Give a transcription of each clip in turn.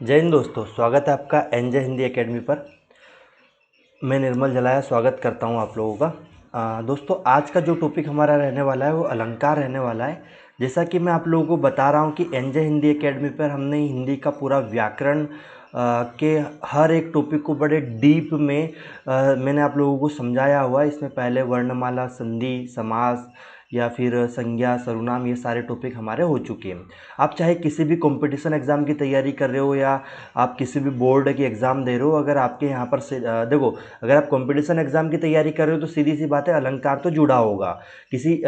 जय हिंद दोस्तों, स्वागत है आपका एनजे हिंदी एकेडमी पर। मैं निर्मल जलाया स्वागत करता हूं आप लोगों का। दोस्तों, आज का जो टॉपिक हमारा रहने वाला है वो अलंकार रहने वाला है। जैसा कि मैं आप लोगों को बता रहा हूं कि एनजे हिंदी एकेडमी पर हमने हिंदी का पूरा व्याकरण के हर एक टॉपिक को बड़े डीप में मैंने आप लोगों को समझाया हुआ है। इसमें पहले वर्णमाला, संधि, समास या फिर संज्ञा, सर्वनाम, ये सारे टॉपिक हमारे हो चुके हैं। आप चाहे किसी भी कंपटीशन एग्ज़ाम की तैयारी कर रहे हो या आप किसी भी बोर्ड की एग्ज़ाम दे रहे हो, अगर आपके यहाँ पर से देखो, अगर आप कंपटीशन एग्ज़ाम की तैयारी कर रहे हो तो सीधी सी बात है, अलंकार तो जुड़ा होगा। किसी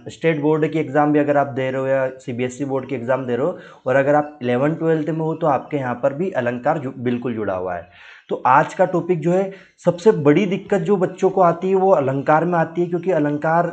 स्टेट बोर्ड की एग्ज़ाम भी अगर आप दे रहे हो या सीबीएसई बोर्ड की एग्ज़ाम दे रहे हो और अगर आप 11th-12th में हो तो आपके यहाँ पर भी अलंकार बिल्कुल जुड़ा हुआ है। तो आज का टॉपिक जो है, सबसे बड़ी दिक्कत जो बच्चों को आती है वो अलंकार में आती है, क्योंकि अलंकार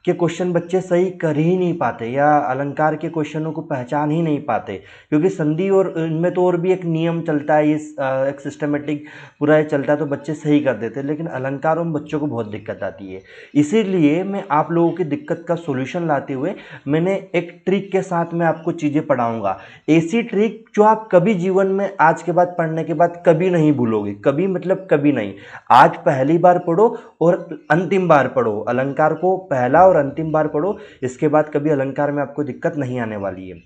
के क्वेश्चन बच्चे सही कर ही नहीं पाते या अलंकार के क्वेश्चनों को पहचान ही नहीं पाते, क्योंकि संधि और इनमें तो और भी एक नियम चलता है, इस एक सिस्टमेटिक पूरा चलता है, तो बच्चे सही कर देते हैं। लेकिन अलंकारों में बच्चों को बहुत दिक्कत आती है। इसीलिए मैं आप लोगों की दिक्कत का सोल्यूशन लाते हुए मैंने एक ट्रिक के साथ में आपको चीज़ें पढ़ाऊँगा। ऐसी ट्रिक जो आप कभी जीवन में आज के बाद पढ़ने के बाद कभी नहीं भूलोगे। कभी मतलब कभी नहीं। आज पहली बार पढ़ो और अंतिम बार पढ़ो। अलंकार को पहला और अंतिम बार पढ़ो, इसके बाद कभी अलंकार में आपको दिक्कत नहीं आने वाली है।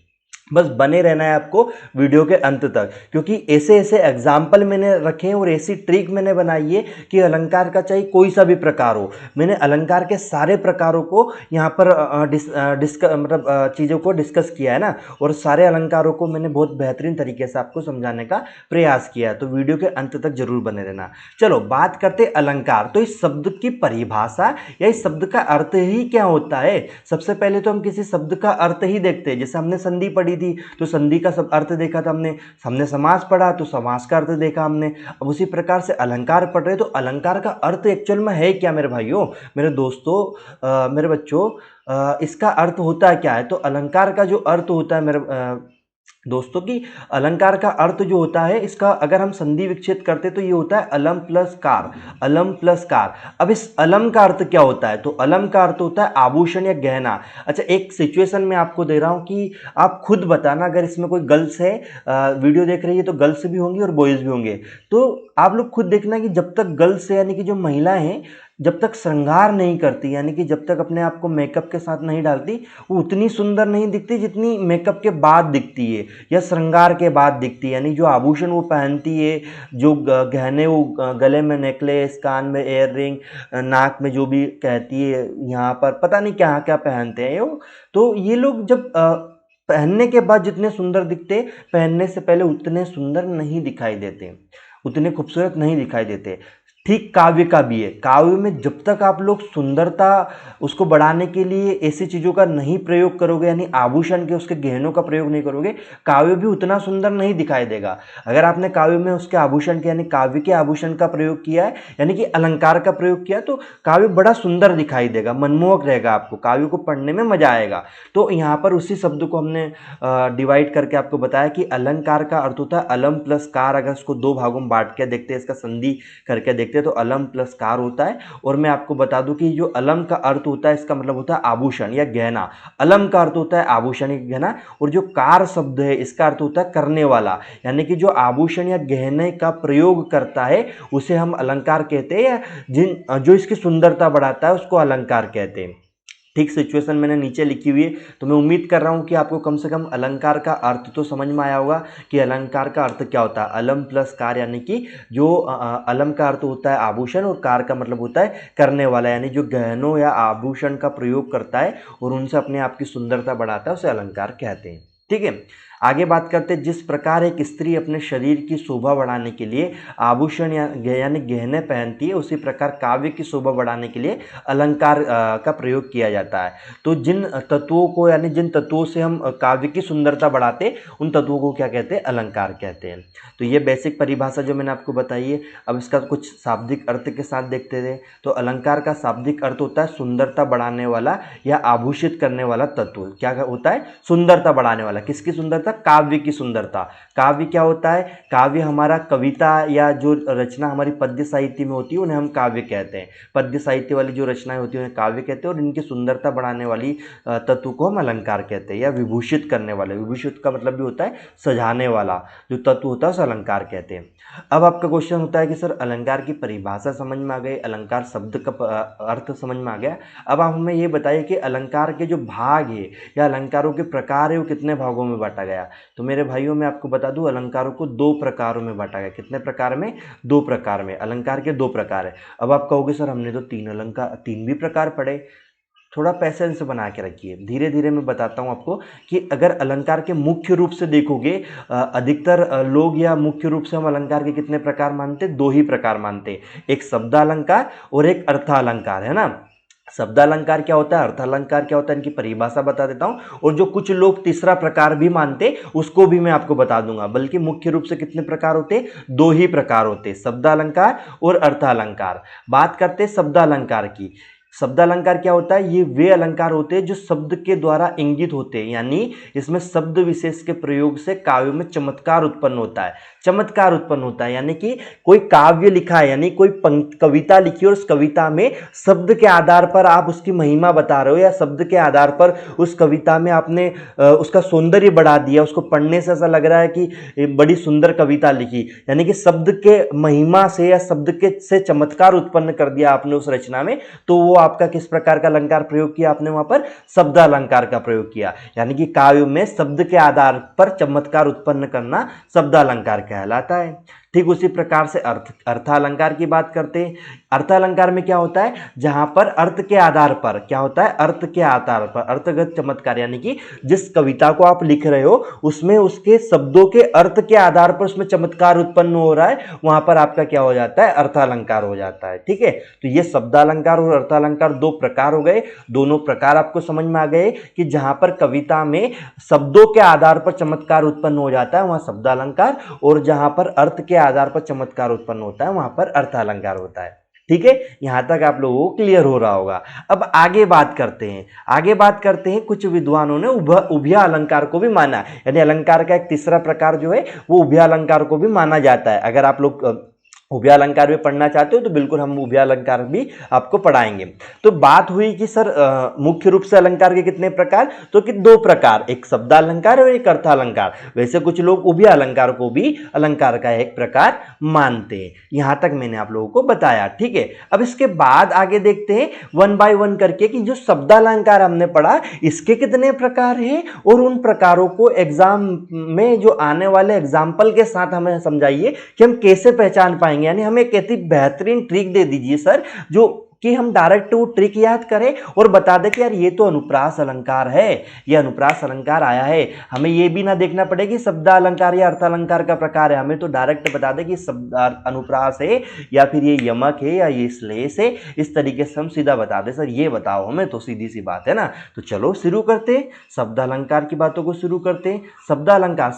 बस बने रहना है आपको वीडियो के अंत तक, क्योंकि ऐसे ऐसे एग्जाम्पल मैंने रखे हैं और ऐसी ट्रिक मैंने बनाई है कि अलंकार का चाहे कोई सा भी प्रकार हो, मैंने अलंकार के सारे प्रकारों को यहाँ पर चीज़ों को डिस्कस किया है ना, और सारे अलंकारों को मैंने बहुत बेहतरीन तरीके से आपको समझाने का प्रयास किया है। तो वीडियो के अंत तक जरूर बने रहना। चलो बात करते अलंकार। तो इस शब्द की परिभाषा या इस शब्द का अर्थ ही क्या होता है। सबसे पहले तो हम किसी शब्द का अर्थ ही देखते हैं। जैसे हमने संधि पढ़ी थी तो संधि का सब अर्थ देखा था हमने समास पढ़ा तो समास का अर्थ देखा हमने। अब उसी प्रकार से अलंकार पढ़ रहे तो अलंकार का अर्थ एक्चुअल में है क्या मेरे भाइयों, मेरे दोस्तों, मेरे बच्चों, इसका अर्थ होता क्या है। तो अलंकार का जो अर्थ होता है मेरे दोस्तों की, अलंकार का अर्थ जो होता है, इसका अगर हम संधि विच्छेद करते तो ये होता है अलम प्लस कार। अलम प्लस कार। अब इस अलम का अर्थ क्या होता है, तो अलम का अर्थ होता है आभूषण या गहना। अच्छा, एक सिचुएशन में आपको दे रहा हूं कि आप खुद बताना, अगर इसमें कोई गर्ल्स है वीडियो देख रही है तो गर्ल्स भी होंगी और बॉयज भी होंगे, तो आप लोग खुद देखना कि जब तक गर्ल्स है यानी कि जो महिलाएं हैं, जब तक श्रृंगार नहीं करती, यानी कि जब तक अपने आप को मेकअप के साथ नहीं डालती, वो उतनी सुंदर नहीं दिखती जितनी मेकअप के बाद दिखती है या श्रृंगार के बाद दिखती है। यानी जो आभूषण वो पहनती है, जो गहने वो गले में नेकलेस, कान में एयर रिंग, नाक में जो भी कहती है, यहाँ पर पता नहीं क्या क्या पहनते हैं वो, तो ये लोग जब पहनने के बाद जितने सुंदर दिखते, पहनने से पहले उतने सुंदर नहीं दिखाई देते, उतने खूबसूरत नहीं दिखाई देते। ठीक काव्य का भी है। काव्य में जब तक आप लोग सुंदरता उसको बढ़ाने के लिए ऐसी चीज़ों का नहीं प्रयोग करोगे, यानी आभूषण के उसके गहनों का प्रयोग नहीं करोगे, काव्य भी उतना सुंदर नहीं दिखाई देगा। अगर आपने काव्य में उसके आभूषण के यानी काव्य के आभूषण का प्रयोग किया है, यानी कि अलंकार का प्रयोग किया, तो काव्य बड़ा सुंदर दिखाई देगा, मनमोहक रहेगा, आपको काव्य को पढ़ने में मजा आएगा। तो यहाँ पर उसी शब्द को हमने डिवाइड करके आपको बताया कि अलंकार का अर्थ होता है अलम प्लस कार। अगर उसको दो भागों में बांट के देखते हैं, इसका संधि करके देखते हैं, तो अलम प्लस कार होता है। और मैं आपको बता दूं कि जो अलम का अर्थ होता है, इसका मतलब होता है आभूषण या गहना। अलम का अर्थ होता है आभूषण या गहना, और जो कार शब्द है इसका अर्थ होता है करने वाला, यानी कि जो आभूषण या गहने का प्रयोग करता है उसे हम अलंकार कहते हैं, या जो इसकी सुंदरता बढ़ाता है उसको अलंकार कहते हैं। ठीक सिचुएशन मैंने नीचे लिखी हुई है, तो मैं उम्मीद कर रहा हूँ कि आपको कम से कम अलंकार का अर्थ तो समझ में आया होगा कि अलंकार का अर्थ क्या होता है। अलम प्लस कार, यानी कि जो अलम का अर्थ होता है आभूषण और कार का मतलब होता है करने वाला, यानी जो गहनों या आभूषण का प्रयोग करता है और उनसे अपने आप की सुंदरता बढ़ाता है, उसे अलंकार कहते हैं। ठीक है, आगे बात करते हैं। जिस प्रकार एक स्त्री अपने शरीर की शोभा बढ़ाने के लिए आभूषण यानी गहने पहनती है, उसी प्रकार काव्य की शोभा बढ़ाने के लिए अलंकार का प्रयोग किया जाता है। तो जिन तत्वों को यानी जिन तत्वों से हम काव्य की सुंदरता बढ़ाते, उन तत्वों को क्या कहते हैं, अलंकार कहते हैं। तो ये बेसिक परिभाषा जो मैंने आपको बताई है। अब इसका कुछ शाब्दिक अर्थ के साथ देखते थे। तो अलंकार का शाब्दिक अर्थ होता है सुंदरता बढ़ाने वाला या आभूषित करने वाला तत्व। क्या होता है, सुंदरता बढ़ाने वाला। किसकी सुंदरता, था काव्य की सुंदरता। काव्य क्या होता है? काव्य हमारा कविता या जो रचना हमारी पद्य साहित्य में होती है उन्हें हम काव्य कहते हैं। पद्य साहित्य वाली जो रचनाएं होती है उन्हें काव्य कहते हैं, और इनकी सुंदरता बढ़ाने वाली तत्व को हम अलंकार कहते हैं, या विभूषित करने वाले। विभूषित का मतलब भी होता है सजाने वाला जो तत्व होता है उसे अलंकार कहते हैं। अब आपका क्वेश्चन होता है कि सर अलंकार की परिभाषा समझ में आ गई, अलंकार शब्द का अर्थ समझ में आ गया, अब आप हमें ये बताइए कि अलंकार के जो भाग है या अलंकारों के प्रकार है वो कितने भागों में बांटा गया। तो मेरे भाइयों मैं आपको बता दूं अलंकारों को 2 प्रकारों में बांटा गया। कितने प्रकार में? 2 प्रकार में। अलंकार के 2 प्रकार है। अब आप कहोगे सर हमने तो 3 भी प्रकार पढ़े। थोड़ा पैसेंस बना के रखिए, धीरे धीरे मैं बताता हूँ आपको कि अगर अलंकार के मुख्य रूप से देखोगे, अधिकतर लोग या मुख्य रूप से हम अलंकार के कितने प्रकार मानते? 2 ही प्रकार मानते, एक शब्दालंकार और एक अर्थालंकार, है ना। शब्दालंकार क्या होता है, अर्थालंकार क्या होता है, इनकी परिभाषा बता देता हूं, और जो कुछ लोग तीसरा प्रकार भी मानते उसको भी मैं आपको बता दूंगा। बल्कि मुख्य रूप से कितने प्रकार होते? 2 ही प्रकार होते, शब्दालंकार और अर्थालंकार। बात करते शब्दालंकार की। शब्दालंकार क्या होता है? ये वे अलंकार होते हैं जो शब्द के द्वारा इंगित होते हैं, यानी इसमें शब्द विशेष के प्रयोग से काव्य में चमत्कार उत्पन्न होता है। चमत्कार उत्पन्न होता है यानी कि कोई काव्य लिखा है, यानी कोई कविता लिखी और उस कविता में शब्द के आधार पर आप उसकी महिमा बता रहे हो, या शब्द के आधार पर उस कविता में आपने उसका सौंदर्य बढ़ा दिया, उसको पढ़ने से ऐसा लग रहा है कि बड़ी सुंदर कविता लिखी, यानी कि शब्द के महिमा से या शब्द के से चमत्कार उत्पन्न कर दिया आपने उस रचना में। तो वो आपका किस प्रकार का अलंकार प्रयोग किया आपने? वहां पर शब्दालंकार का प्रयोग किया, यानी कि काव्य में शब्द के आधार पर चमत्कार उत्पन्न करना शब्दालंकार कहलाता है। ठीक उसी प्रकार से अर्थालंकार की बात करते हैं। अर्थालंकार में क्या होता है? जहां पर अर्थ के आधार पर क्या होता है? अर्थ के आधार पर अर्थगत चमत्कार, यानी कि जिस कविता को आप लिख रहे हो उसमें उसके शब्दों के अर्थ के आधार पर उसमें चमत्कार उत्पन्न हो रहा है, वहां पर आपका क्या हो जाता है? अर्थालंकार हो जाता है। ठीक है, तो ये शब्दालंकार और अर्थालंकार 2 प्रकार हो गए। दोनों प्रकार आपको समझ में आ गए कि जहां पर कविता में शब्दों के आधार पर चमत्कार उत्पन्न हो जाता है वहां शब्दालंकार, और जहां पर अर्थ के आधार पर चमत्कार उत्पन्न होता है वहां पर अर्थालंकार होता है। ठीक है, यहां तक आप लोगों को क्लियर हो रहा होगा। अब आगे बात करते हैं कुछ विद्वानों ने उभय अलंकार को भी माना, यानी अलंकार का एक तीसरा प्रकार जो है वो उभय अलंकार को भी माना जाता है। अगर आप लोग उभय अलंकार में पढ़ना चाहते हो तो बिल्कुल हम उभय अलंकार भी आपको पढ़ाएंगे। तो बात हुई कि सर मुख्य रूप से अलंकार के कितने प्रकार? तो कि 2 प्रकार, एक शब्दालंकार और एक अर्थालंकार। वैसे कुछ लोग उभय अलंकार को भी अलंकार का एक प्रकार मानते हैं। यहां तक मैंने आप लोगों को बताया। ठीक है, अब इसके बाद आगे देखते हैं 1 बाय 1 करके कि जो शब्दालंकार हमने पढ़ा इसके कितने प्रकार हैं, और उन प्रकारों को एग्जाम में जो आने वाले एग्जाम्पल के साथ हमें समझाइए कि हम कैसे पहचान पाएंगे। यानी हमें एक ऐसी बेहतरीन ट्रिक दे दीजिए सर जो कि हम डायरेक्ट वो ट्रिक याद करें और बता दें कि यार ये तो अनुप्रास अलंकार है, ये अनुप्रास अलंकार आया है। हमें ये भी ना देखना पड़े कि शब्दालंकार या अर्थालंकार का प्रकार है, हमें तो डायरेक्ट बता दें कि शब्द अनुप्रास है या फिर ये यमक है या ये श्लेष है। इस तरीके से हम सीधा बता दें सर ये बताओ हमें, तो सीधी सी बात है ना। तो चलो शुरू करते हैं, शब्दालंकार की बातों को शुरू करते हैं। शब्दालंकार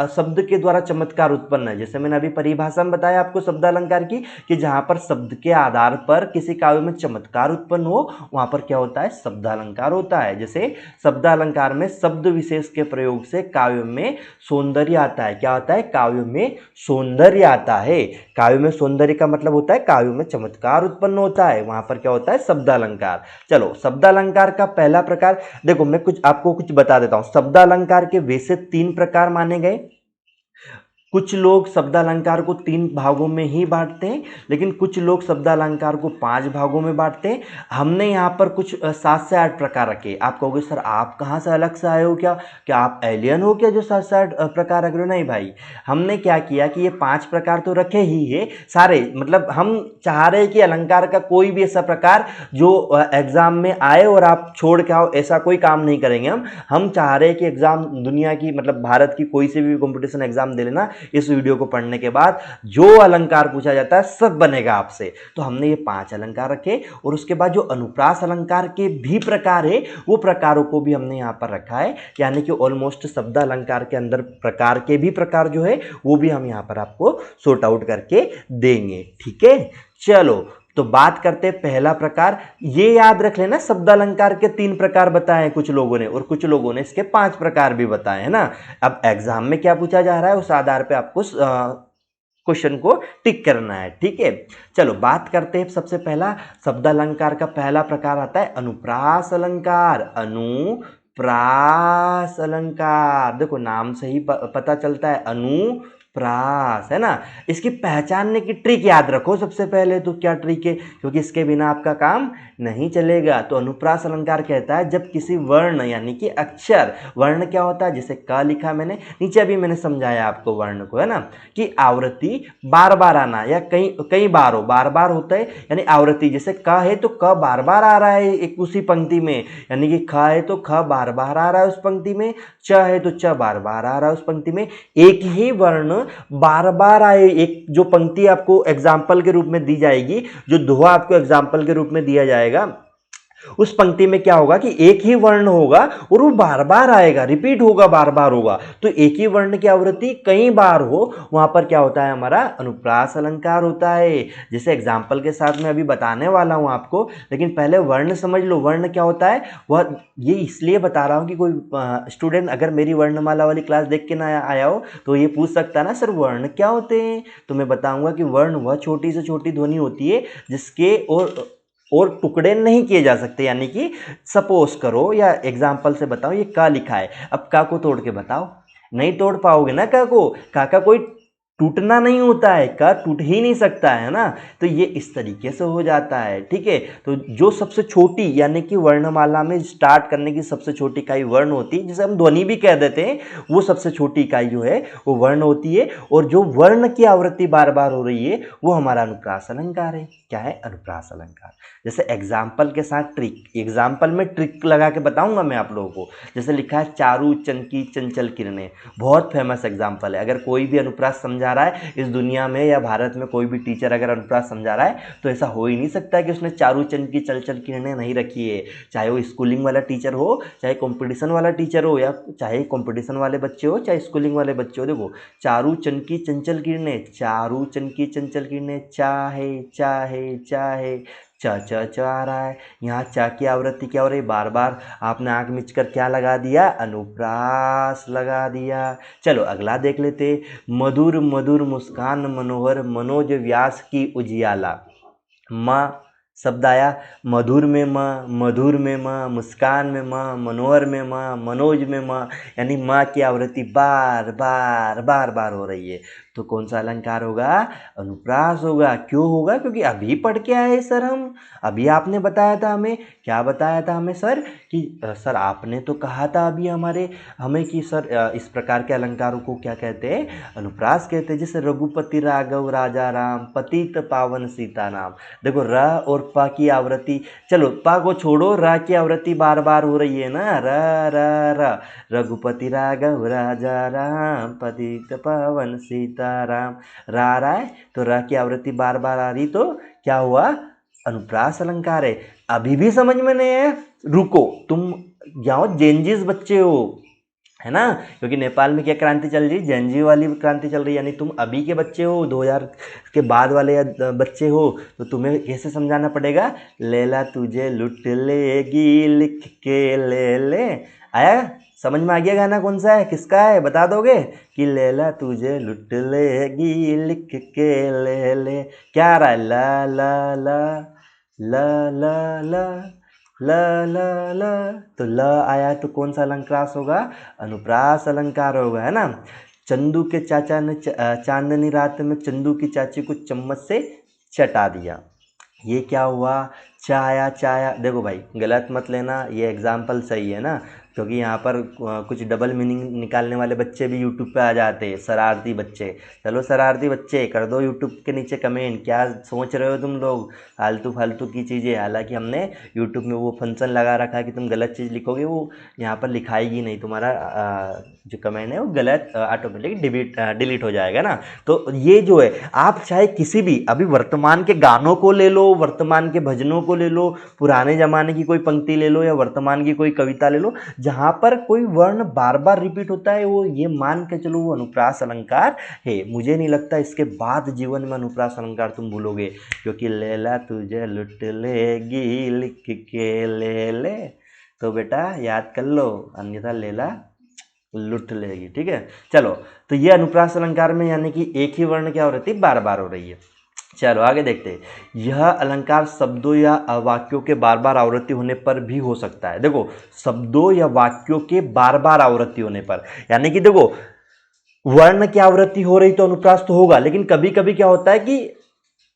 शब्द के द्वारा चमत्कार उत्पन्न है। जैसे मैंने अभी परिभाषा में बताया आपको शब्दालंकार की कि जहां पर शब्द के आधार पर किसी काव्य में चमत्कार उत्पन्न हो वहां पर क्या होता है? शब्दालंकार होता है। जैसे शब्दालंकार में शब्द विशेष के प्रयोग से काव्य में सौंदर्य आता है। क्या आता है? काव्य में सौंदर्य आता है। काव्य में सौंदर्य का मतलब होता है काव्य में चमत्कार उत्पन्न होता है, वहां पर क्या होता है? शब्दालंकार। चलो शब्दालंकार का पहला प्रकार देखो, मैं आपको कुछ बता देता हूं। शब्दालंकार के वैसे 3 प्रकार माने गए। कुछ लोग शब्दालंकार को 3 भागों में ही बांटते हैं, लेकिन कुछ लोग शब्दालंकार को 5 भागों में बांटते हैं। हमने यहाँ पर कुछ 7 से 8 प्रकार रखे। आप कहोगे सर आप कहाँ से अलग से आए हो, क्या आप एलियन हो क्या जो 7 से 8 प्रकार रख रहे हो? नहीं भाई, हमने क्या किया कि ये 5 प्रकार तो रखे ही है सारे, मतलब हम चाह रहे हैं कि अलंकार का कोई भी ऐसा प्रकार जो एग्जाम में आए और आप छोड़ के आओ, ऐसा कोई काम नहीं करेंगे। हम चाह रहे हैं कि एग्जाम दुनिया की, मतलब भारत की कोई से भी कॉम्पिटिशन एग्जाम दे लेना, इस वीडियो को पढ़ने के बाद जो अलंकार पूछा जाता है सब बनेगा आपसे। तो हमने ये 5 अलंकार रखे, और उसके बाद जो अनुप्रास अलंकार के भी प्रकार है वो प्रकारों को भी हमने यहाँ पर रखा है, यानी कि ऑलमोस्ट शब्दालंकार के अंदर प्रकार के भी प्रकार जो है वो भी हम यहाँ पर आपको सॉर्ट आउट करके देंगे। ठीक है, चलो तो बात करते हैं पहला प्रकार। ये याद रख लेना, शब्द अलंकार के 3 प्रकार बताए हैं कुछ लोगों ने, और कुछ लोगों ने इसके 5 प्रकार भी बताए हैं ना। अब एग्जाम में क्या पूछा जा रहा है उस आधार पे आपको क्वेश्चन को टिक करना है, ठीक है। चलो बात करते हैं सबसे पहला शब्द अलंकार का पहला प्रकार आता है अनुप्रास अलंकार। अनुप्रास अलंकार, देखो नाम से ही पता चलता है अनुप्रास, है ना। इसकी पहचानने की ट्रिक याद रखो सबसे पहले। तो क्या ट्रिक है, क्योंकि इसके बिना आपका काम नहीं चलेगा। तो अनुप्रास अलंकार कहता है जब किसी वर्ण यानी कि अक्षर, वर्ण क्या होता है, जैसे क लिखा मैंने नीचे, अभी मैंने समझाया आपको वर्ण को, है ना, कि आवृत्ति बार बार आना या कई बार हो, बार बार होता है यानी आवृत्ति। जैसे क है तो क बार बार आ रहा है एक उसी पंक्ति में, यानी कि ख है तो ख बार बार आ रहा है उस पंक्ति में, च है तो च बार बार आ रहा है उस पंक्ति में। एक ही वर्ण बार बार आए, एक जो पंक्ति आपको एग्जाम्पल के रूप में दी जाएगी, जो दोहा आपको एग्जाम्पल के रूप में दिया जाएगा, उस पंक्ति में क्या होगा कि एक ही वर्ण होगा और वो बार बार आएगा, रिपीट होगा, बार बार होगा। तो एक ही वर्ण की आवृत्ति कई बार हो, वहां पर क्या होता है, हमारा अनुप्रास अलंकार होता है। जैसे एग्जाम्पल के साथ मैं अभी बताने वाला हूं आपको, लेकिन पहले वर्ण समझ लो। वर्ण क्या होता है, वह ये इसलिए बता रहा हूं कि कोई स्टूडेंट अगर मेरी वर्णमाला वाली क्लास देख के ना आया हो तो ये पूछ सकता है ना, सर वर्ण क्या होते हैं। तो मैं बताऊंगा कि वर्ण वह छोटी से छोटी ध्वनि होती है जिसके और टुकड़े नहीं किए जा सकते। यानी कि सपोज करो या एग्जाम्पल से बताओ, ये का लिखा है, अब का को तोड़ के बताओ, नहीं तोड़ पाओगे ना का को। का कोई टूटना नहीं होता है, का टूट ही नहीं सकता है ना। तो ये इस तरीके से हो जाता है, ठीक है। तो जो सबसे छोटी यानी कि वर्णमाला में स्टार्ट करने की सबसे छोटी इकाई वर्ण होती है, जिसे हम ध्वनि भी कह देते हैं, वो सबसे छोटी इकाई जो है वो वर्ण होती है। और जो वर्ण की आवृत्ति बार बार हो रही है वो हमारा अनुप्रास अलंकार है। क्या है, अनुप्रास अलंकार। जैसे एग्जाम्पल के साथ ट्रिक, एग्जाम्पल में ट्रिक लगा के बताऊंगा मैं आप लोगों को। जैसे लिखा है चारू चनकी चंचल किरणें, बहुत फेमस एग्जाम्पल है। अगर कोई भी अनुप्रास समझा रहा है इस दुनिया में या भारत में, कोई भी टीचर अगर अनुप्रास समझा रहा है तो ऐसा हो ही नहीं सकता कि उसने चारू चनकी चंचल किरणें नहीं रखी है। चाहे वो स्कूलिंग वाला टीचर हो, चाहे कॉम्पिटिशन वाला टीचर हो, या चाहे कॉम्पिटिशन वाले बच्चे हो, चाहे स्कूलिंग वाले बच्चे हो। देखो चारू चनकी चंचल किरणें, चारू चनकी चंचल किरणें, चाहे चाहे चाहे, च च च आ रहा है। यहाँ च की आवृत्ति क्या हो रही है, बार बार। आपने आंख मिचकर क्या लगा दिया, अनुप्रास लगा दिया। चलो अगला देख लेते। मधुर मधुर मुस्कान मनोहर मनोज व्यास की उजियाला। माँ शब्द आया, मधुर में माँ, मधुर में माँ, मुस्कान में माँ, मनोहर में माँ, मनोज में माँ, यानी माँ की आवृत्ति बार बार बार बार हो रही है। तो कौन सा अलंकार होगा, अनुप्रास होगा। क्यों होगा, क्योंकि अभी पढ़ के आए सर हम, अभी आपने बताया था हमें, क्या बताया था हमें सर, कि सर आपने तो कहा था अभी हमें कि सर इस प्रकार के अलंकारों को क्या कहते हैं, अनुप्रास कहते हैं। जैसे रघुपति राघव राजा राम, पतित पावन सीताराम। देखो र और प की आवृत्ति, चलो प को छोड़ो, र की आवृत्ति बार बार हो रही है ना, र र र, रघुपति राघव राजा राम, पतित पावन सीताराम। रा रहा है तो र की आवृत्ति बार बार आ रही, तो क्या हुआ, अनुप्रास अलंकार है। अभी भी समझ में नहीं है, रुको, तुम जाओ जेनजीज बच्चे हो, है ना, क्योंकि नेपाल में क्या क्रांति चल रही है, जेनजी वाली क्रांति चल रही है। यानी तुम अभी के बच्चे हो, 2000 के बाद वाले या बच्चे हो, तो तुम्हें कैसे समझाना पड़ेगा, लैला तुझे लुट लेगी लिख के ले ले। आया समझ में आ गया गाना कौन सा है, किसका है, बता दोगे, कि लैला तुझे लुट लेगी लिख के ले ले। क्या आ रहा है, ला ला ला ला ला ला ला ला ला, तो ल आया तो कौन सा अलंकार होगा, अनुप्रास अलंकार होगा, है ना। चंदू के चाचा ने चांदनी रात में चंदू की चाची को चम्मच से चटा दिया। ये क्या हुआ, चाया चाया। देखो भाई गलत मत लेना, ये एग्जाम्पल सही है ना, क्योंकि यहाँ पर कुछ डबल मीनिंग निकालने वाले बच्चे भी यूट्यूब पे आ जाते हैं, शरारती बच्चे। चलो शरारती बच्चे कर दो यूट्यूब के नीचे कमेंट, क्या सोच रहे हो तुम लोग, फालतू फालतू की चीज़ें। हालांकि हमने यूट्यूब में वो फंक्शन लगा रखा है कि तुम गलत चीज़ लिखोगे वो यहाँ पर लिखाएगी नहीं, तुम्हारा जो कमेंट है वो गलत ऑटोमेटिक डिलीट हो जाएगा ना। तो ये जो है, आप चाहे किसी भी अभी वर्तमान के गानों को ले लो, वर्तमान के भजनों को ले लो, पुराने ज़माने की कोई पंक्ति ले लो, या वर्तमान की कोई कविता ले लो, जहां पर कोई वर्ण बार बार रिपीट होता है वो ये मान के चलो वो अनुप्रास अलंकार है। मुझे नहीं लगता इसके बाद जीवन में अनुप्रास अलंकार तुम भूलोगे, क्योंकि लैला तुझे लुट लेगी लिख के ले। तो बेटा याद कर लो, अन्यथा लैला लुट लेगी। ठीक है, चलो तो ये अनुप्रास अलंकार में यानी कि एक ही वर्ण क्या हो रही थी, बार बार हो रही है। चलो आगे देखते हैं। यह अलंकार शब्दों या वाक्यों के बार बार आवृत्ति होने पर भी हो सकता है। देखो शब्दों या वाक्यों के बार बार आवृत्ति होने पर, यानी कि देखो वर्ण की आवृत्ति हो रही तो अनुप्रास तो होगा, लेकिन कभी कभी क्या होता है कि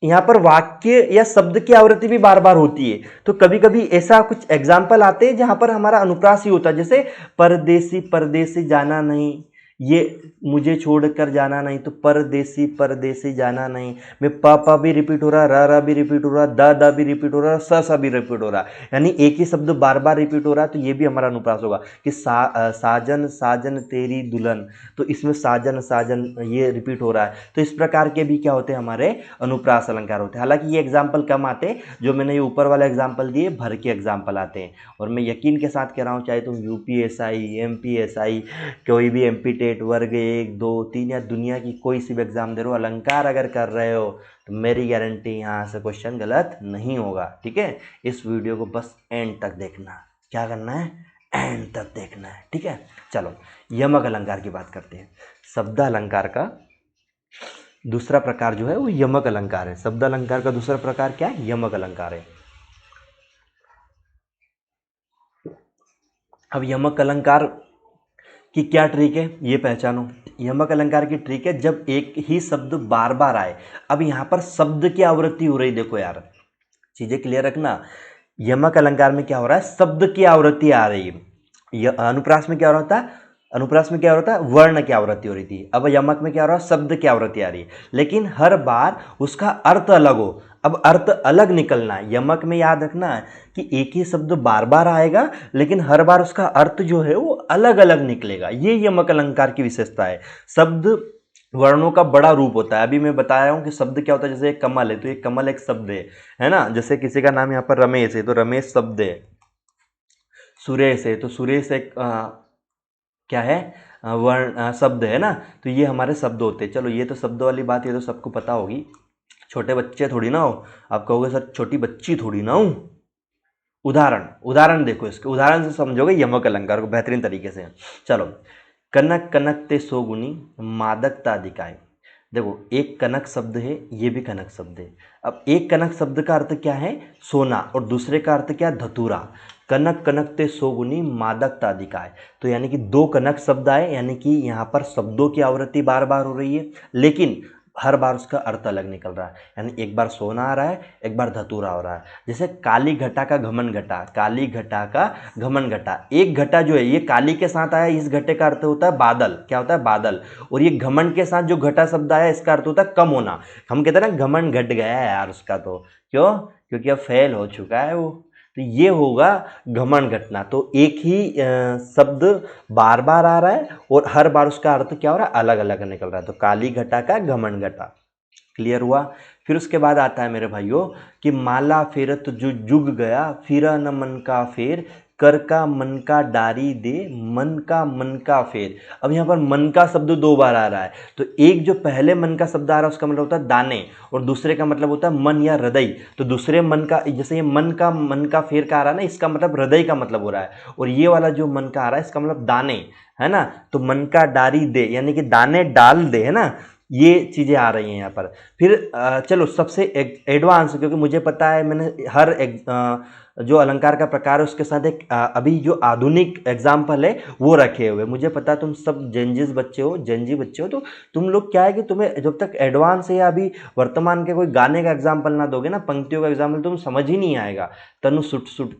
यहाँ पर वाक्य या शब्द की आवृत्ति भी बार बार होती है। तो कभी कभी ऐसा कुछ एग्जाम्पल आते हैं जहां पर हमारा अनुप्रास ही होता है, जैसे परदेसी परदेसी जाना नहीं, ये मुझे छोड़कर जाना नहीं, तो परदेसी परदेसी जाना नहीं में प भी रिपीट हो रहा, र भी रिपीट हो रहा, द भी रिपीट हो रहा, स भी रिपीट हो रहा, यानी एक ही शब्द बार बार रिपीट हो रहा है। तो ये भी हमारा अनुप्रास होगा कि साजन साजन तेरी दुल्हन, तो इसमें साजन साजन ये रिपीट हो रहा है। तो इस प्रकार के भी क्या होते हैं, हमारे अनुप्रास अलंकार होते हैं। हालांकि ये एग्जाम्पल कम आते हैं, जो मैंने ये ऊपर वाला एग्जाम्पल दिए भर के एग्जाम्पल आते हैं। और मैं यकीन के साथ कह रहा हूँ, चाहे तुम UPSI MPSI कोई भी MP टेट वर्ग 1 2 3 या दुनिया की कोई सी भी एग्जाम दे रहे हो, अलंकार अगर कर रहे हो तो मेरी गारंटी यहाँ से क्वेश्चन गलत नहीं होगा। ठीक है, इस वीडियो को बस एंड तक देखना। क्या करना है, एंड तक देखना है। ठीक है, चलो यमक अलंकार की बात करते हैं। शब्द अलंकार का दूसरा प्रकार जो है वो यमक अलंकार है। शब्द अलंकार का दूसरा प्रकार क्या है, यमक अलंकार है। अब यमक अलंकार कि क्या ट्रिक है ये पहचानो। यमक अलंकार की ट्रिक है जब एक ही शब्द बार बार आए। अब यहाँ पर शब्द की आवृत्ति हो रही, देखो यार चीजें क्लियर रखना। यमक अलंकार में क्या हो रहा है, शब्द की आवृत्ति आ रही है। अनुप्रास में क्या हो रहा था, अनुप्रास में क्या हो रहा था, वर्ण की आवृत्ति हो रही थी। अब यमक में क्या हो रहा है, शब्द की आवृत्ति आ रही है, लेकिन हर बार उसका अर्थ अलग हो। अब अर्थ अलग निकलना है। यमक में याद रखना है कि एक ही शब्द बार बार आएगा, लेकिन हर बार उसका अर्थ जो है वो अलग अलग निकलेगा। ये यमक अलंकार की विशेषता है। शब्द वर्णों का बड़ा रूप होता है। अभी मैं बताया हूं कि शब्द क्या होता है, जैसे एक कमल है तो एक कमल एक शब्द है ना। जैसे किसी का नाम यहाँ पर रमेश है तो रमेश शब्द है। सुरेश है तो सुरेश एक क्या है, वर्ण शब्द है ना। तो ये हमारे शब्द होते हैं। चलो ये तो शब्द वाली बात, ये तो सबको पता होगी। छोटे बच्चे थोड़ी ना हो, आप कहोगे सर छोटी बच्ची थोड़ी ना हूं। उदाहरण देखो, इसके उदाहरण से समझोगे यमक अलंकार को बेहतरीन तरीके से। चलो, कनक कनक ते सोगुनी मादकता दिखाए। देखो एक कनक शब्द है, ये भी कनक शब्द है। अब एक कनक शब्द का अर्थ क्या है, सोना, और दूसरे का अर्थ क्या, धतूरा। कनक कनक ते सोगुनी मादकता दिखाए, तो यानी कि दो कनक शब्द आए, यानी कि यहाँ पर शब्दों की आवृत्ति बार बार हो रही है, लेकिन हर बार उसका अर्थ अलग निकल रहा है। यानी एक बार सोना आ रहा है, एक बार धतूरा हो रहा है। जैसे काली घटा का घमन घटा, काली घटा का घमन घटा। एक घटा जो है ये काली के साथ आया, इस घटे का अर्थ होता है बादल। क्या होता है, बादल। और ये घमन के साथ जो घटा शब्द आया इसका अर्थ होता है कम होना। हम कहते हैं ना घमन घट गया है यार उसका, तो क्यों, क्योंकि अब फेल हो चुका है वो। तो ये होगा घमंड घटना। तो एक ही शब्द बार बार आ रहा है और हर बार उसका अर्थ क्या हो रहा है, अलग अलग निकल रहा है। तो काली घटा का घमंड घटा, क्लियर हुआ। फिर उसके बाद आता है मेरे भाइयों कि माला फेरत जो जुग गया, फिरा न मन का फेर, कर का मन का डारी दे, मन का फेर। अब यहाँ पर मन का शब्द दो बार आ रहा है। तो एक जो पहले मन का शब्द आ रहा है उसका मतलब होता है दाने, और दूसरे का मतलब होता है मन या हृदय। तो दूसरे मन का, जैसे ये मन का फेर का आ रहा है ना, इसका मतलब हृदय का मतलब हो रहा है। और ये वाला जो मन का आ रहा है इसका मतलब दाने है ना। तो मन का डारी दे यानी कि दाने डाल दे, है ना। ये चीजें आ रही हैं यहाँ पर। फिर चलो सबसे एडवांस, क्योंकि मुझे पता है मैंने हर जो अलंकार का प्रकार है उसके साथ एक अभी जो आधुनिक एग्जाम्पल है वो रखे हुए। मुझे पता है तुम सब जेंजी बच्चे हो, तो तुम लोग क्या है कि तुम्हें जब तक एडवांस है या अभी वर्तमान के कोई गाने का एग्जाम्पल ना दोगे ना, पंक्तियों का एग्जाम्पल, तुम समझ ही नहीं आएगा। तनु सुट सुट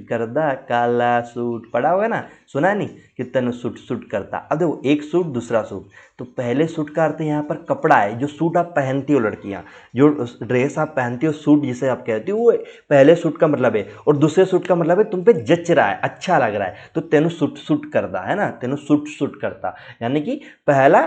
करदा काला सूट, पढ़ा होगा ना, सुना है नहीं कि तनु सुट सुट करता। अब देखो एक सूट दूसरा सूट, तो पहले सूट का अर्थ यहाँ पर कपड़ा है, जो सूट आप पहनती हो लड़कियां, जो ड्रेस आप पहनती हो, सूट जिसे आप कहती हो, वो पहले सूट का मतलब है। और दूसरे सूट का मतलब है तुम पे जच रहा है, अच्छा लग रहा है। तो तेनु सूट सूट करता है ना, तेनु सूट सूट करता, यानी कि पहला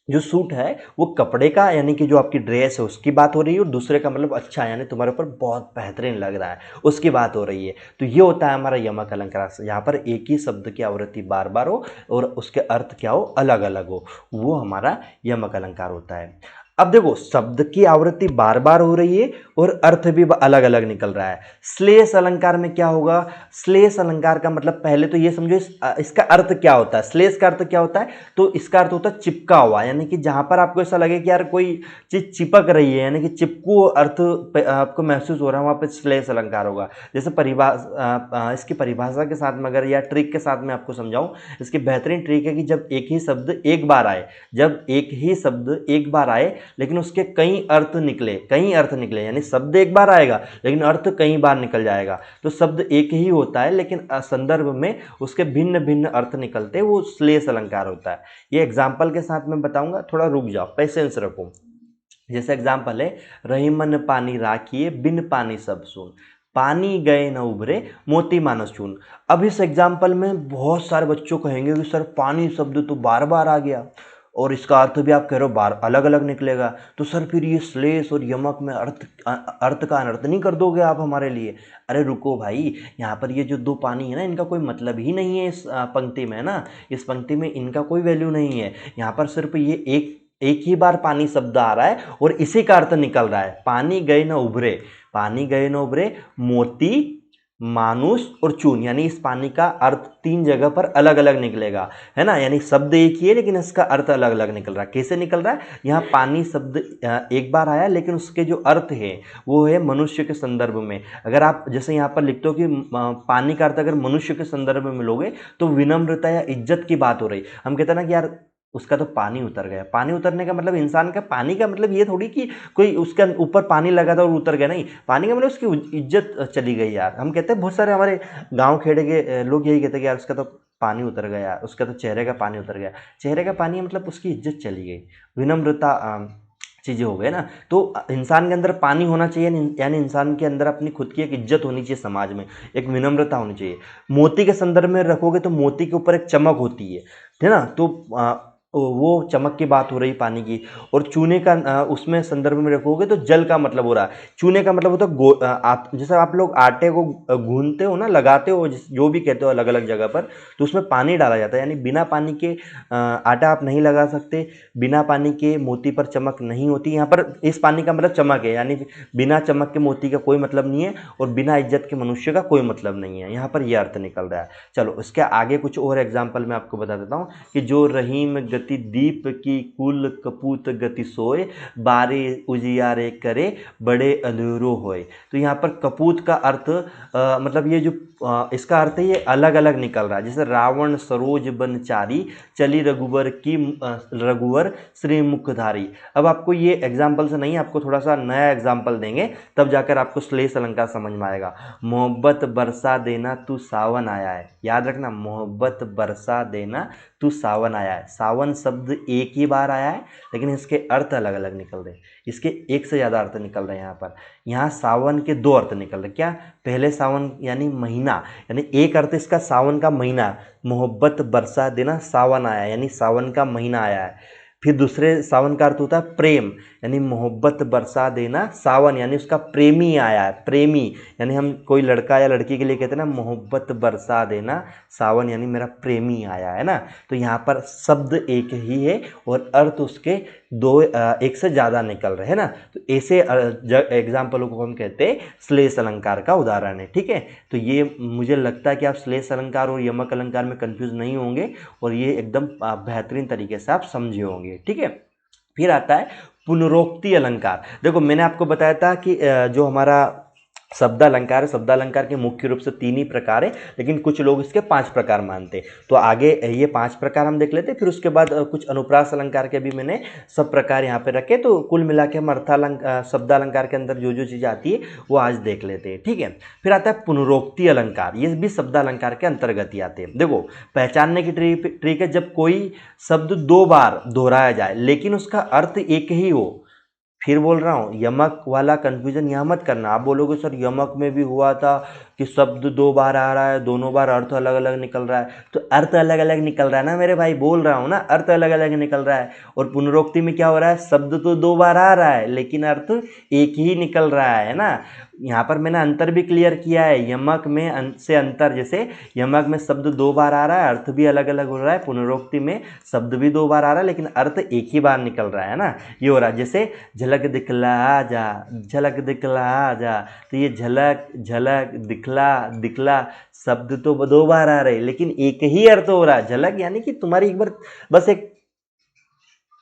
जो सूट है वो कपड़े का यानी कि जो आपकी ड्रेस है उसकी बात हो रही है, और दूसरे का मतलब अच्छा यानी तुम्हारे ऊपर बहुत बेहतरीन लग रहा है उसकी बात हो रही है। तो ये होता है हमारा यमक अलंकार, यहाँ पर एक ही शब्द की आवृत्ति बार बार हो और उसके अर्थ क्या हो, अलग अलग हो, वो हमारा यमक अलंकार होता है। अब देखो शब्द की आवृत्ति बार बार हो रही है और अर्थ भी अलग अलग निकल रहा है। श्लेष अलंकार में क्या होगा, श्लेष अलंकार का मतलब पहले तो ये समझो इसका अर्थ क्या होता है। श्लेष का अर्थ क्या होता है, तो इसका अर्थ होता है चिपका हुआ, यानी कि जहां पर आपको ऐसा लगे कि यार कोई चीज चिपक रही है, यानी कि चिपकू अर्थ आपको महसूस हो रहा है, वहां पर श्लेष अलंकार होगा। जैसे इसकी परिभाषा के साथ में अगर या ट्रिक के साथ में आपको समझाऊं, इसकी बेहतरीन ट्रिक है कि जब एक ही शब्द एक बार आए, जब एक ही शब्द एक बार आए लेकिन उसके कई अर्थ निकले, कई अर्थ निकले, यानी शब्द एक बार आएगा लेकिन अर्थ कई बार निकल जाएगा, तो शब्द एक ही होता है लेकिन संदर्भ में उसके भिन्न भिन्न अर्थ निकलते हैं, वो श्लेष अलंकार होता है। ये एग्जाम्पल के साथ में बताऊंगा, थोड़ा रुक जाओ, पेशेंस रखो। जैसे एग्जाम्पल है, रही मन पानी राखिए बिन पानी सब सुन, पानी गए न उभरे मोती मानस चून। अब इस एग्जाम्पल में बहुत सारे बच्चों कहेंगे कि सर पानी शब्द तो बार बार आ गया और इसका अर्थ भी आप कह रहे हो बार अलग अलग निकलेगा, तो सर फिर ये श्लेष और यमक में अर्थ का अनर्थ नहीं कर दोगे आप हमारे लिए। अरे रुको भाई, यहाँ पर ये जो दो पानी है ना, इनका कोई मतलब ही नहीं है इस पंक्ति में, है ना, इस पंक्ति में इनका कोई वैल्यू नहीं है। यहाँ पर सिर्फ ये एक ही बार पानी शब्द आ रहा है और इसी का अर्थ निकल रहा है, पानी गए न उभरे, पानी गए न उभरे मोती मानुष और चून, यानी इस पानी का अर्थ तीन जगह पर अलग अलग निकलेगा, है ना, यानी शब्द एक ही है लेकिन इसका अर्थ अलग अलग निकल रहा है। कैसे निकल रहा है, यहाँ पानी शब्द एक बार आया लेकिन उसके जो अर्थ है वो है मनुष्य के संदर्भ में। अगर आप जैसे यहाँ पर लिखते हो कि पानी का अर्थ अगर मनुष्य के संदर्भ में लोगे तो विनम्रता या इज्जत की बात हो रही। हम कहते हैं ना कि यार उसका तो पानी उतर गया, पानी उतरने का मतलब इंसान का पानी का मतलब ये थोड़ी कि कोई उसके ऊपर पानी लगा था और उतर गया, नहीं, पानी का मतलब उसकी इज्जत चली गई यार। हम कहते हैं, बहुत सारे हमारे गांव खेड़े के लोग यही कहते हैं कि यार उसका तो पानी उतर गया, उसका तो चेहरे का पानी उतर गया। चेहरे का पानी मतलब उसकी इज्जत चली गई, विनम्रता चीज़ें हो गई ना। तो इंसान के अंदर पानी होना चाहिए, यानी इंसान के अंदर अपनी खुद की एक इज्जत होनी चाहिए, समाज में एक विनम्रता होनी चाहिए। मोती के संदर्भ में रखोगे तो मोती के ऊपर एक चमक होती है ना, तो वो चमक की बात हो रही पानी की। और चूने का उसमें संदर्भ में रखोगे तो जल का मतलब हो रहा है। चूने का मतलब होता है आप जैसे आप लोग आटे को गूंथते हो ना, लगाते हो, जो भी कहते हो अलग अलग जगह पर, तो उसमें पानी डाला जाता है, यानी बिना पानी के आटा आप नहीं लगा सकते, बिना पानी के मोती पर चमक नहीं होती। यहाँ पर इस पानी का मतलब चमक है, यानी बिना चमक के मोती का कोई मतलब नहीं है और बिना इज्जत के मनुष्य का कोई मतलब नहीं है। यहाँ पर यह अर्थ निकल रहा है। चलो इसके आगे कुछ और एग्जाम्पल मैं आपको बता देता हूँ कि जो रहीम गति दीप की कुल कपूत गति सोए, बारे उजियारे करे बड़े अंधेरो होए। तो यहाँ पर कपूत का अर्थ मतलब ये जो इसका अर्थ है ये अलग अलग निकल रहा है। जैसे रावण सरोज बनचारी चली रघुवर की रघुवर श्री मुखधारी। अब आपको ये एग्जाम्पल से नहीं, आपको थोड़ा सा नया एग्जाम्पल देंगे तब जाकर आपको श्लेष अलंकार समझ में आएगा। मोहब्बत बरसा देना तू सावन आया है, याद रखना, मोहब्बत बरसा देना तू सावन आया है। सावन शब्द एक ही बार आया है लेकिन इसके अर्थ अलग अलग निकल रहे हैं, इसके एक से ज़्यादा अर्थ निकल रहे हैं। यहाँ पर यहाँ सावन के दो अर्थ निकल रहे, क्या, पहले सावन यानी महीना, यानी एक अर्थ इसका सावन का महीना, मोहब्बत बरसा देना सावन आया यानी सावन का महीना आया है। फिर दूसरे सावन का अर्थ होता है प्रेम, यानी मोहब्बत बरसा देना सावन यानी उसका प्रेमी आया है, प्रेमी, यानी हम कोई लड़का या लड़की के लिए कहते हैं ना मोहब्बत बरसा देना सावन यानी मेरा प्रेमी आया है ना। तो यहाँ पर शब्द एक ही है और अर्थ उसके दो एक से ज़्यादा निकल रहे हैं ना। तो ऐसे एग्जाम्पलों को हम कहते हैं श्लेष अलंकार का उदाहरण है, ठीक है। तो ये मुझे लगता है कि आप श्लेष अलंकार और यमक अलंकार में कंफ्यूज नहीं होंगे और ये एकदम बेहतरीन तरीके से आप समझे होंगे, ठीक है। फिर आता है पुनरोक्ति अलंकार। देखो मैंने आपको बताया था कि जो हमारा शब्दालंकार है, शब्दालंकार के मुख्य रूप से 3 ही प्रकार है लेकिन कुछ लोग इसके 5 प्रकार मानते हैं। तो आगे ये 5 प्रकार हम देख लेते हैं, फिर उसके बाद कुछ अनुप्रास अलंकार के भी मैंने सब प्रकार यहाँ पे रखे। तो कुल मिला के हम शब्दालंकार के अंदर जो जो चीज़ आती है वो आज देख लेते हैं, ठीक है। फिर आता है पुनरोक्ति अलंकार, ये भी शब्दालंकार के अंतर्गत ही आते हैं। देखो पहचानने की ट्रिक है, जब कोई शब्द 2 बार दोहराया जाए लेकिन उसका अर्थ एक ही हो, फिर बोल रहा हूँ, यमक वाला कंफ्यूजन यहाँ मत करना। आप बोलोगे सर यमक में भी हुआ था कि शब्द 2 बार आ रहा है, दोनों बार अर्थ अलग अलग निकल रहा है। तो अर्थ अलग अलग निकल रहा है ना मेरे भाई, बोल रहा हूँ ना, अर्थ अलग अलग निकल रहा है। और पुनरोक्ति में क्या हो रहा है, शब्द तो 2 बार आ रहा है लेकिन अर्थ एक ही निकल रहा है ना। यहाँ पर मैंने अंतर भी क्लियर किया है, यमक में से अंतर, जैसे यमक में शब्द 2 बार आ रहा है, अर्थ भी अलग अलग हो रहा है। पुनरोक्ति में शब्द भी 2 बार आ रहा है लेकिन अर्थ एक ही बार निकल रहा है ना, ये हो रहा है। जैसे झलक दिखला जा, झलक दिखला जा, तो ये झलक झलक दिखला दिखला शब्द तो 2 बार आ रहे लेकिन एक ही अर्थ हो रहा है। झलक यानी कि तुम्हारी एक बार बस एक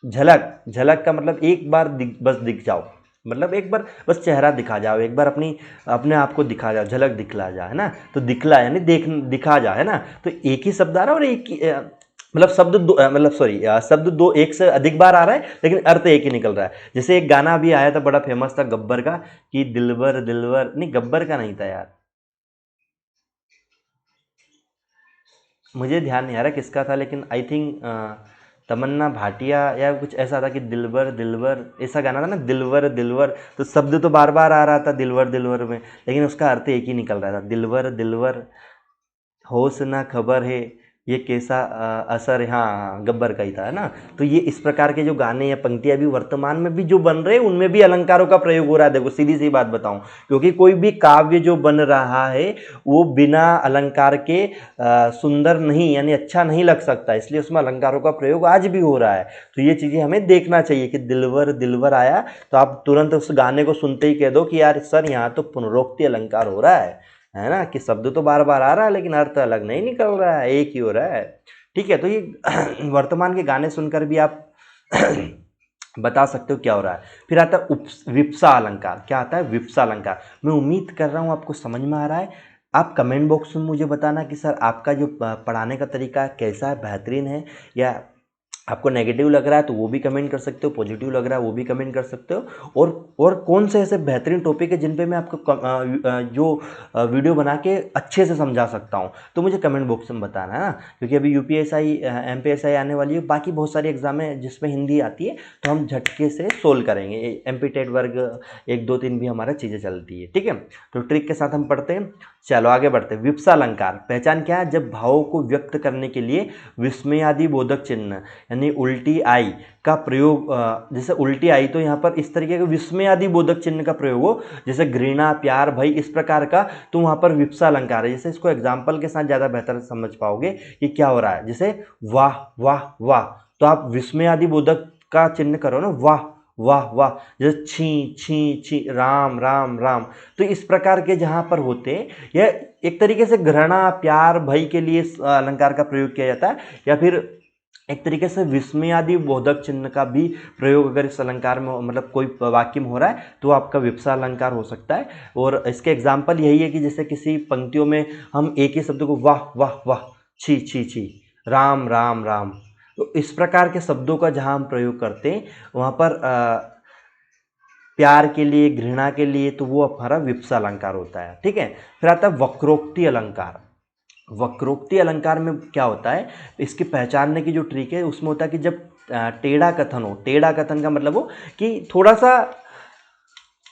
झलक, झलक का मतलब एक बार बस दिख जाओ, मतलब एक बार बस चेहरा दिखा जाओ, एक बार अपने आप को दिखा जाओ, झलक दिखला जा, है ना। तो दिखला यानी दिखा जा, है ना। तो एक ही शब्द आ रहा है और एक ही मतलब शब्द दो मतलब सॉरी शब्द दो एक से अधिक बार आ रहा है लेकिन अर्थ एक ही निकल रहा है। जैसे एक गाना भी आया था बड़ा फेमस था गब्बर का, कि दिलबर दिलबर, नहीं गब्बर का नहीं था यार, मुझे ध्यान नहीं आ रहा किसका था, लेकिन आई थिंक तमन्ना भाटिया या कुछ ऐसा था कि दिलबर दिलबर, ऐसा गाना था ना, दिलबर दिलबर। तो शब्द तो बार बार आ रहा था दिलबर दिलबर में लेकिन उसका अर्थ एक ही निकल रहा था, दिलबर दिलबर, होश ना खबर है ये कैसा असर है। हाँ हाँ, गब्बर का ही था, है ना। तो ये इस प्रकार के जो गाने या पंक्तियां भी वर्तमान में भी जो बन रहे हैं उनमें भी अलंकारों का प्रयोग हो रहा है। देखो सीधी सी बात बताऊं, क्योंकि कोई भी काव्य जो बन रहा है वो बिना अलंकार के सुंदर नहीं, यानी अच्छा नहीं लग सकता, इसलिए उसमें अलंकारों का प्रयोग आज भी हो रहा है। तो ये चीज़ें हमें देखना चाहिए कि दिलवर दिलवर आया तो आप तुरंत उस गाने को सुनते ही कह दो कि यार सर यहाँ तो पुनरोक्ति अलंकार हो रहा है ना, कि शब्द तो बार बार आ रहा है लेकिन अर्थ अलग नहीं निकल रहा है, एक ही हो रहा है। ठीक है, तो ये वर्तमान के गाने सुनकर भी आप बता सकते हो क्या हो रहा है। फिर आता है विप्सा अलंकार। क्या आता है, विप्सा अलंकार। मैं उम्मीद कर रहा हूँ आपको समझ में आ रहा है। आप कमेंट बॉक्स में मुझे बताना कि सर आपका जो पढ़ाने का तरीका कैसा है, बेहतरीन है या आपको नेगेटिव लग रहा है, तो वो भी कमेंट कर सकते हो, पॉजिटिव लग रहा है वो भी कमेंट कर सकते हो। और कौन से ऐसे बेहतरीन टॉपिक है जिन पे मैं आपको जो वीडियो बना के अच्छे से समझा सकता हूँ, तो मुझे कमेंट बॉक्स में बताना है ना। क्योंकि अभी यूपीएसआई एमपीएसआई आने वाली है, बाकी बहुत सारी एग्जाम है जिसमें हिंदी आती है, तो हम झटके से सोल्व करेंगे। एमपी टेट वर्ग 1 2 3 भी हमारा चीज़ें चलती है। ठीक है, तो ट्रिक के साथ हम पढ़ते हैं। चलो आगे बढ़ते हैं। विप्सा अलंकार पहचान क्या है, जब भावों को व्यक्त करने के लिए विस्मयादि बोधक चिन्ह यानी उल्टी आई का प्रयोग, जैसे उल्टी आई तो यहाँ पर इस तरीके के विस्मयादि बोधक चिन्ह का प्रयोग हो, जैसे घृणा प्यार भय इस प्रकार का, तो वहाँ पर विप्सा अलंकार है। जैसे इसको एग्जाम्पल के साथ ज़्यादा बेहतर समझ पाओगे कि क्या हो रहा है। जैसे वाह वाह वाह, तो आप विस्मयादि बोधक का चिन्ह करो ना, वाह वाह वाह। जैसे छी छी छी, राम राम राम, तो इस प्रकार के जहाँ पर होते हैं, यह एक तरीके से घृणा प्यार भय के लिए अलंकार का प्रयोग किया जाता है। या फिर एक तरीके से विस्मयादि बोधक चिन्ह का भी प्रयोग अगर इस अलंकार में मतलब कोई वाक्य में हो रहा है तो आपका विप्सा अलंकार हो सकता है। और इसके एग्जाम्पल यही है कि जैसे किसी पंक्तियों में हम एक ही शब्द को वाह वाह वाह, छी छी छी, राम राम राम, तो इस प्रकार के शब्दों का जहाँ हम प्रयोग करते हैं वहाँ पर प्यार के लिए घृणा के लिए, तो वो हमारा विप्सा अलंकार होता है। ठीक है, फिर आता है वक्रोक्ति अलंकार। वक्रोक्ति अलंकार में क्या होता है, इसकी पहचानने की जो ट्रिक है उसमें होता है कि जब टेढ़ा कथन हो, टेढ़ा कथन का मतलब हो कि थोड़ा सा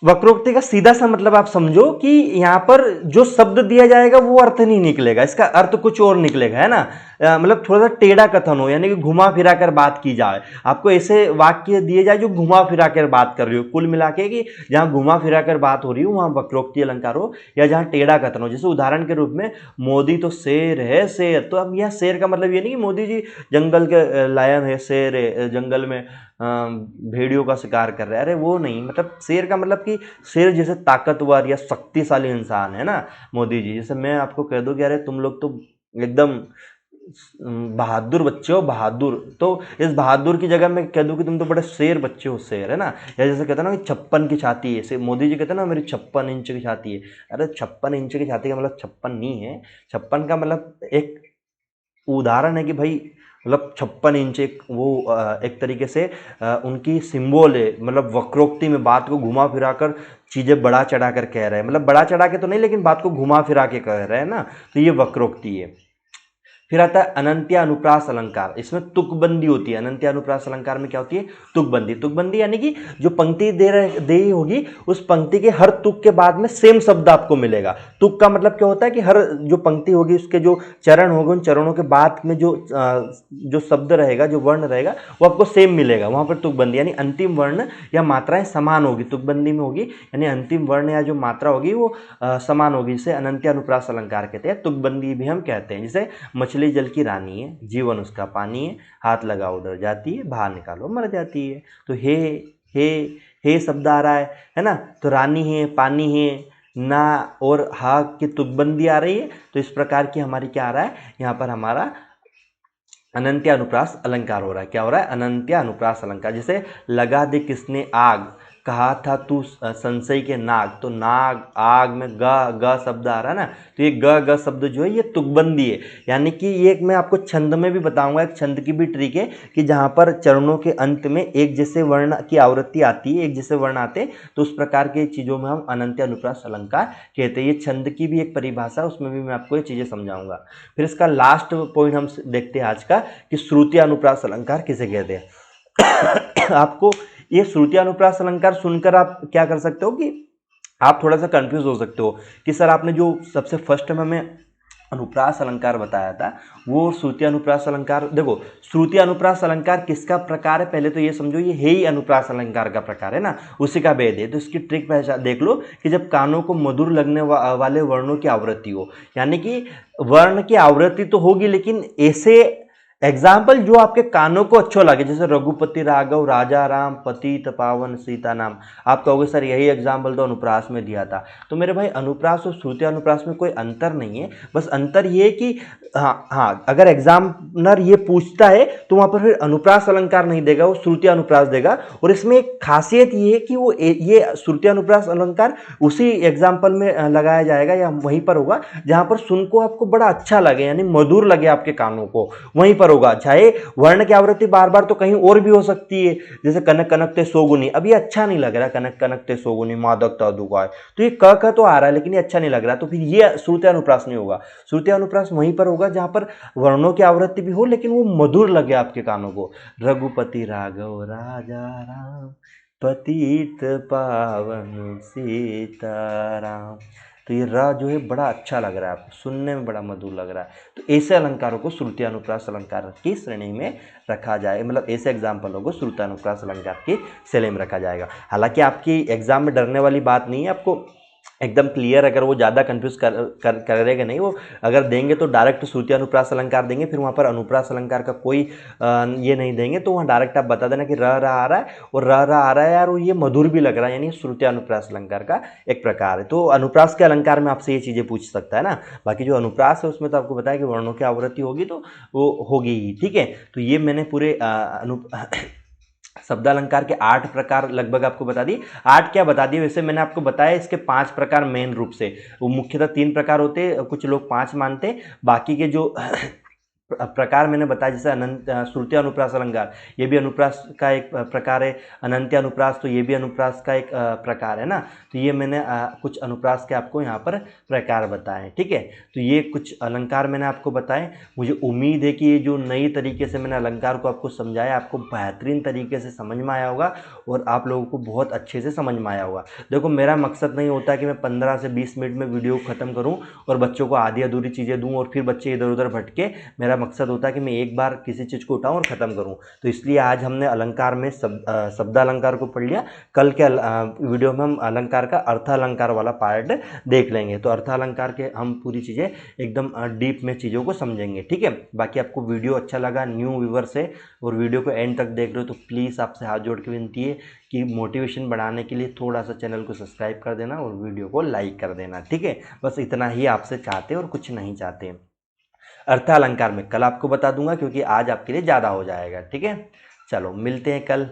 वक्रोक्ति का सीधा सा मतलब आप समझो कि यहाँ पर जो शब्द दिया जाएगा वो अर्थ नहीं निकलेगा, इसका अर्थ कुछ और निकलेगा, है ना। मतलब थोड़ा सा टेढ़ा कथन हो, यानी कि घुमा फिरा कर बात की जाए, आपको ऐसे वाक्य दिए जाए जो घुमा फिरा कर बात कर रही हो, कुल मिला के कि जहाँ घुमा फिरा कर बात हो रही हो वहाँ वक्रोक्ति अलंकार हो, या जहाँ टेढ़ा कथन हो। जैसे उदाहरण के रूप में मोदी तो शेर है शेर, तो अब यह शेर का मतलब ये नहीं कि मोदी जी जंगल के लायन है, शेर है, जंगल में भेड़ियों का शिकार कर रहे हैं, अरे वो नहीं, मतलब शेर का मतलब कि शेर जैसे ताकतवर या शक्तिशाली इंसान है ना मोदी जी। जैसे मैं आपको कह दूं कि अरे तुम लोग तो एकदम बहादुर बच्चे हो, बहादुर, तो इस बहादुर की जगह मैं कह दूं कि तुम तो बड़े शेर बच्चे हो, शेर, है ना। या जैसे कहते हैं ना कि 56 की छाती है, मोदी जी कहते हैं ना मेरी 56 इंच की छाती है, अरे 56 इंच की छाती का मतलब 56 नहीं है, 56 का मतलब एक उदाहरण है कि भाई मतलब 56 इंच एक वो एक तरीके से उनकी सिंबल है, मतलब वक्रोक्ति में बात को घुमा फिरा कर चीज़ें बढ़ा चढ़ा कर कह रहे हैं, मतलब बढ़ा चढ़ा के तो नहीं लेकिन बात को घुमा फिरा के कह रहे हैं ना, तो ये वक्रोक्ति है। फिर आता है अनंत्य अनुप्रास अलंकार, इसमें तुकबंदी होती है। अनंत्य अनुप्रास अलंकार में क्या होती है? तुकबंदी। तुकबंदी यानी कि जो पंक्ति दे होगी उस पंक्ति के हर तुक के बाद में सेम शब्द आपको मिलेगा। तुक का मतलब क्या होता है कि हर जो पंक्ति होगी उसके जो चरण होंगे उन चरणों के बाद में जो शब्द रहेगा, जो वर्ण रहेगा वो आपको सेम मिलेगा, वहां पर तुकबंदी यानी अंतिम वर्ण या मात्राएं समान होगी। तुकबंदी में होगी यानी अंतिम वर्ण या जो मात्रा होगी वो समान होगी, जिसे अनंत्य अनुप्रास अलंकार कहते हैं। तुकबंदी भी हम कहते हैं। जैसे मछली जल की रानी है, जीवन उसका पानी है, हाथ लगाओ उधर जाती है, बाहर निकालो मर जाती है। तो हे हे शब्द आ रहा है ना, तो रानी है, पानी है, ना और हा की तुकबंदी आ रही है। तो इस प्रकार की हमारी क्या आ रहा है, यहाँ पर हमारा अनंत्य अनुप्रास अलंकार हो रहा है। क्या हो रहा है? अनंत्य अनुप्रास अलंकार। जैसे लगा दे किसने आग, कहा था तू संशय के नाग, तो नाग आग में ग शब्द आ रहा है ना, तो ये ग शब्द जो है ये तुकबंदी है। यानी कि ये मैं आपको छंद में भी बताऊंगा, एक छंद की भी ट्रिक है कि जहां पर चरणों के अंत में एक जैसे वर्ण की आवृत्ति आती है, एक जैसे वर्ण आते, तो उस प्रकार के चीजों में हम अनंत्य अनुप्रास अलंकार कहते हैं। ये छंद की भी एक परिभाषा, उसमें भी मैं आपको ये चीजें समझाऊंगा। फिर इसका लास्ट पॉइंट हम देखते हैं आज का कि श्रुति अनुप्रास अलंकार किसे कहते हैं। आपको ये श्रुति अनुप्रास अलंकार सुनकर आप क्या कर सकते हो कि आप थोड़ा सा कंफ्यूज हो सकते हो कि सर आपने जो सबसे फर्स्ट में हमें अनुप्रास अलंकार बताया था वो श्रुति अनुप्रास अलंकार। देखो श्रुति अनुप्रास अलंकार किसका प्रकार है, पहले तो ये समझो ये है ही अनुप्रास अलंकार का प्रकार है ना, उसी का भेद है। तो इसकी ट्रिक पहचान देख लो कि जब कानों को मधुर लगने वाले वर्णों की आवृत्ति हो, यानी कि वर्ण की आवृत्ति तो होगी लेकिन ऐसे एग्जाम्पल जो आपके कानों को अच्छो लगे, जैसे रघुपति राघव राजा राम पतित पावन सीता नाम। आप कहोगे सर यही एग्जाम्पल तो अनुप्रास में दिया था। तो मेरे भाई अनुप्रास और श्रुति अनुप्रास में कोई अंतर नहीं है, बस अंतर ये कि हाँ अगर एग्जामिनर ये पूछता है तो वहां पर फिर अनुप्रास अलंकार नहीं देगा, वो श्रुति अनुप्रास देगा। और इसमें एक खासियत ये है कि वो ये श्रुति अनुप्रास अलंकार उसी एग्जाम्पल में लगाया जाएगा या वहीं पर होगा जहां पर सुन को आपको बड़ा अच्छा लगे, यानी मधुर लगे आपके कानों को, वहीं पर होगा। चाहे वर्ण की आवृत्ति बार बार तो कहीं और भी हो सकती है, जैसे कनक कनक ते सोगुनी, अब ये अच्छा नहीं लग रहा, कनक कनक ते सोगुनी मादक तादुगाय, तो ये क तो आ रहा है लेकिन ये अच्छा नहीं लग रहा, तो फिर ये श्रुति अनुप्रास नहीं होगा। श्रुति अनुप्रास वहीं पर होगा जहां पर वर्णों की आवृत्ति भी हो लेकिन वो मधुर लगे आपके कानों को। रघुपति राघव राजा राम पतित पावन सीताराम, तो ये र जो है बड़ा अच्छा लग रहा है आपको, सुनने में बड़ा मधुर लग रहा है। तो ऐसे अलंकारों को श्रुति अनुप्रास अलंकार की श्रेणी में रखा जाए, मतलब ऐसे एग्जाम्पलों को श्रुति अनुप्रास अलंकार की श्रेणी में रखा जाएगा। हालांकि आपकी एग्जाम में डरने वाली बात नहीं है, आपको एकदम क्लियर, अगर वो ज़्यादा कंफ्यूज करेगा नहीं, वो अगर देंगे तो डायरेक्ट श्रुति अनुप्रास अलंकार देंगे, फिर वहाँ पर अनुप्रास अलंकार का कोई ये नहीं देंगे, तो वहाँ डायरेक्ट आप बता देना कि र आ रहा है और र आ रहा है यार, वो ये मधुर भी लग रहा है, यानी श्रुति अनुप्रास अलंकार का एक प्रकार है। तो अनुप्रास के अलंकार में आपसे ये चीज़ें पूछ सकता है ना। बाकी जो अनुप्रास है उसमें तो आपको बताया कि वर्णों की आवृत्ति होगी तो वो होगी ही, ठीक है। तो ये मैंने पूरे शब्दालंकार के 8 प्रकार लगभग आपको बता दिए। 8 क्या बता दिए, वैसे मैंने आपको बताया इसके 5 प्रकार मेन रूप से, वो मुख्यतः 3 प्रकार होते, कुछ लोग 5 मानते, बाकी के जो प्रकार मैंने बताया जैसे अनंत श्रुति अनुप्रास अलंकार, ये भी अनुप्रास का एक प्रकार है। अनंत्य अनुप्रास, तो ये भी अनुप्रास का एक प्रकार है ना। तो ये मैंने कुछ अनुप्रास के आपको यहाँ पर प्रकार बताए, ठीक है। तो ये कुछ अलंकार मैंने आपको बताए। मुझे उम्मीद है कि ये जो नई तरीके से मैंने अलंकार को आपको समझाया, आपको बेहतरीन तरीके से समझ में आया होगा और आप लोगों को बहुत अच्छे से समझ में आया होगा। देखो मेरा मकसद नहीं होता कि मैं 15 से 20 मिनट में वीडियो ख़त्म करूँ और बच्चों को आधी अधूरी चीज़ें दूँ और फिर बच्चे इधर उधर भटके। मेरा मकसद होता है कि मैं एक बार किसी चीज़ को उठाऊं और ख़त्म करूं। तो इसलिए आज हमने अलंकार में शब्दालंकार को पढ़ लिया। कल के वीडियो में हम अलंकार का अर्थालंकार वाला पार्ट देख लेंगे। तो अर्थालंकार के हम पूरी चीज़ें एकदम डीप में चीज़ों को समझेंगे, ठीक है। बाकी आपको वीडियो अच्छा लगा, न्यू व्यूवर्स है और वीडियो को एंड तक देख रहे हो, तो प्लीज़ आपसे हाथ जोड़ के विनती है कि मोटिवेशन बढ़ाने के लिए थोड़ा सा चैनल को सब्सक्राइब कर देना और वीडियो को लाइक कर देना, ठीक है। बस इतना ही आपसे चाहते और कुछ नहीं चाहते। अर्थालंकार में कल आपको बता दूंगा क्योंकि आज आपके लिए ज़्यादा हो जाएगा, ठीक है। चलो मिलते हैं कल।